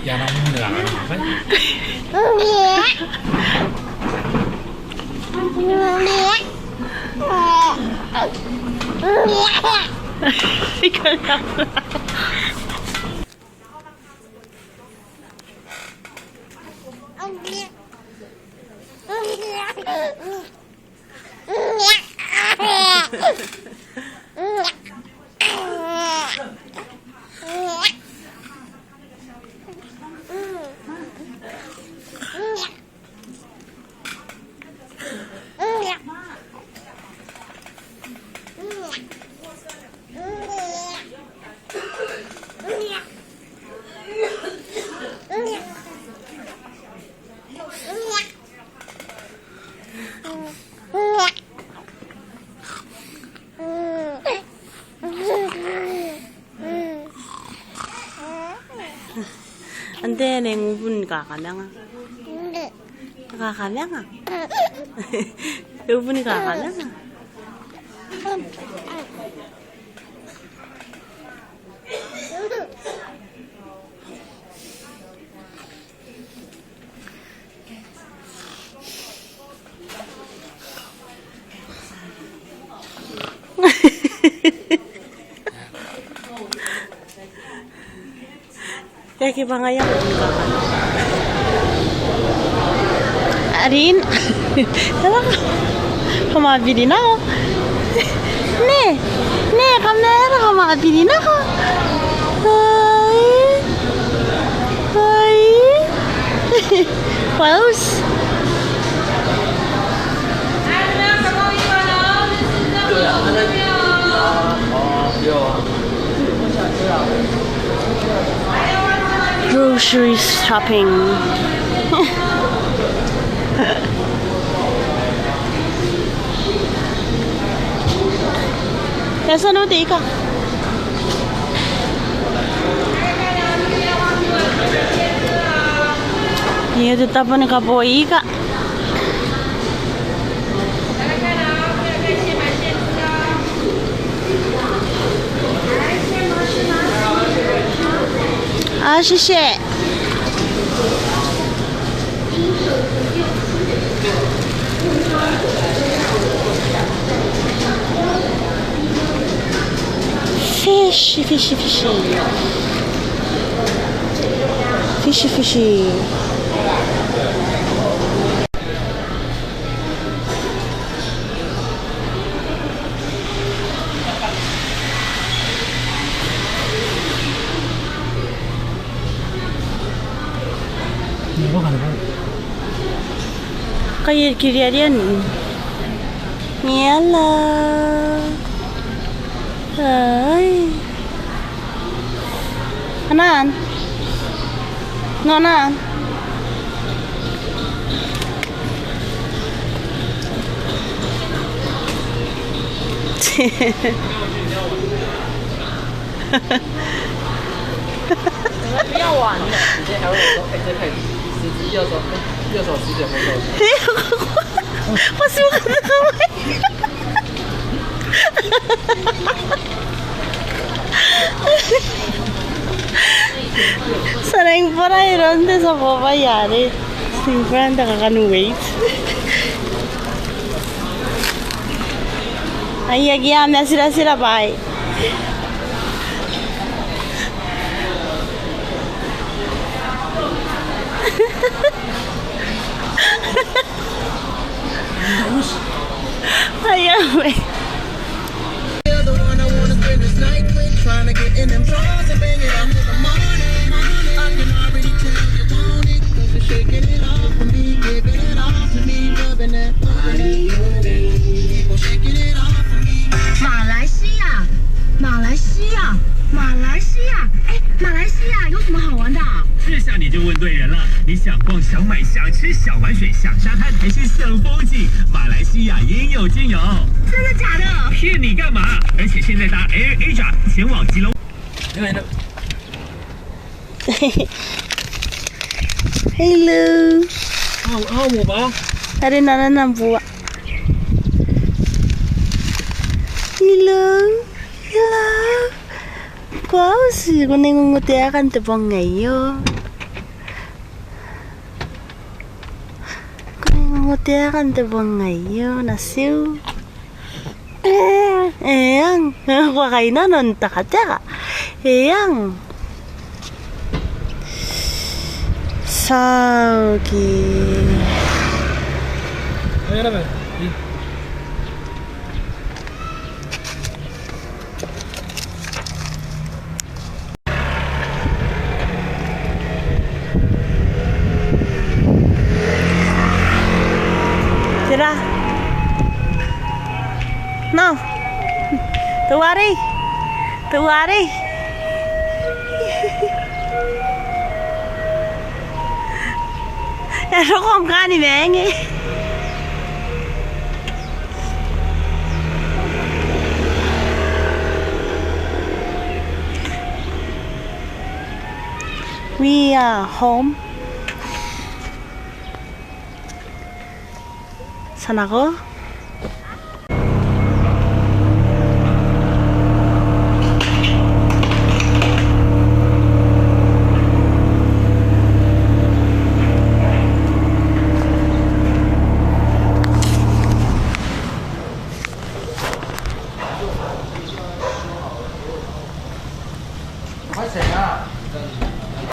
Dạ nó muốn là phải. Ante neng ubun kakalang ah. Kakalang ah. Ubun kakalang ah. Kaya kibangayang Arin, kumabili na ako. Ne, kamera, kumabili na ako. Ay. Close. Grocery shopping. Nasa no tika? Iya tetap ni kapoi ka. Ah, 谢谢。Fishy, fishy, fishy. Fishy, fishy. Kayak kiri dia ni. Nyala. Hai. Anan. Nona.不要玩了，直接还会说，哎，这可以10只右手10点左右。我喜欢这个味。Sering pala iron sa babayari. Siyempre, nakaka-wait. Ay, agyan na sila bye. Ayaw eh. Trying to get in them drawers and bang it out in the morning. I can already tell you want it. Cause you're shaking it off for me, giving it off to me, rubbing that body. People shaking it off for me. 马来西亚，马来西亚，马来西亚，哎，马来西亚有什么好玩的？这下你就问对人了。你想逛、想买、想吃、想玩水、想沙滩，还是想风景？马来西亚应有尽有。真的假的？骗你干嘛？而且现在搭 Air Asia 前往吉隆。Ini enak. Hello. Mau ba? Hari nana ng buwa. Hello. Hello. Wow, sigo nangungutiakan tebong ngayon. Nangungutiakan tebong ngayon. Nasiw. Eyang. Wakay na nun. Taka-taka. Eyang. Saugi. Ayo na ba? Tira. No. Tuwari. Tuwari. Nó không có đi mẹ nghe. We are home. Saan ako?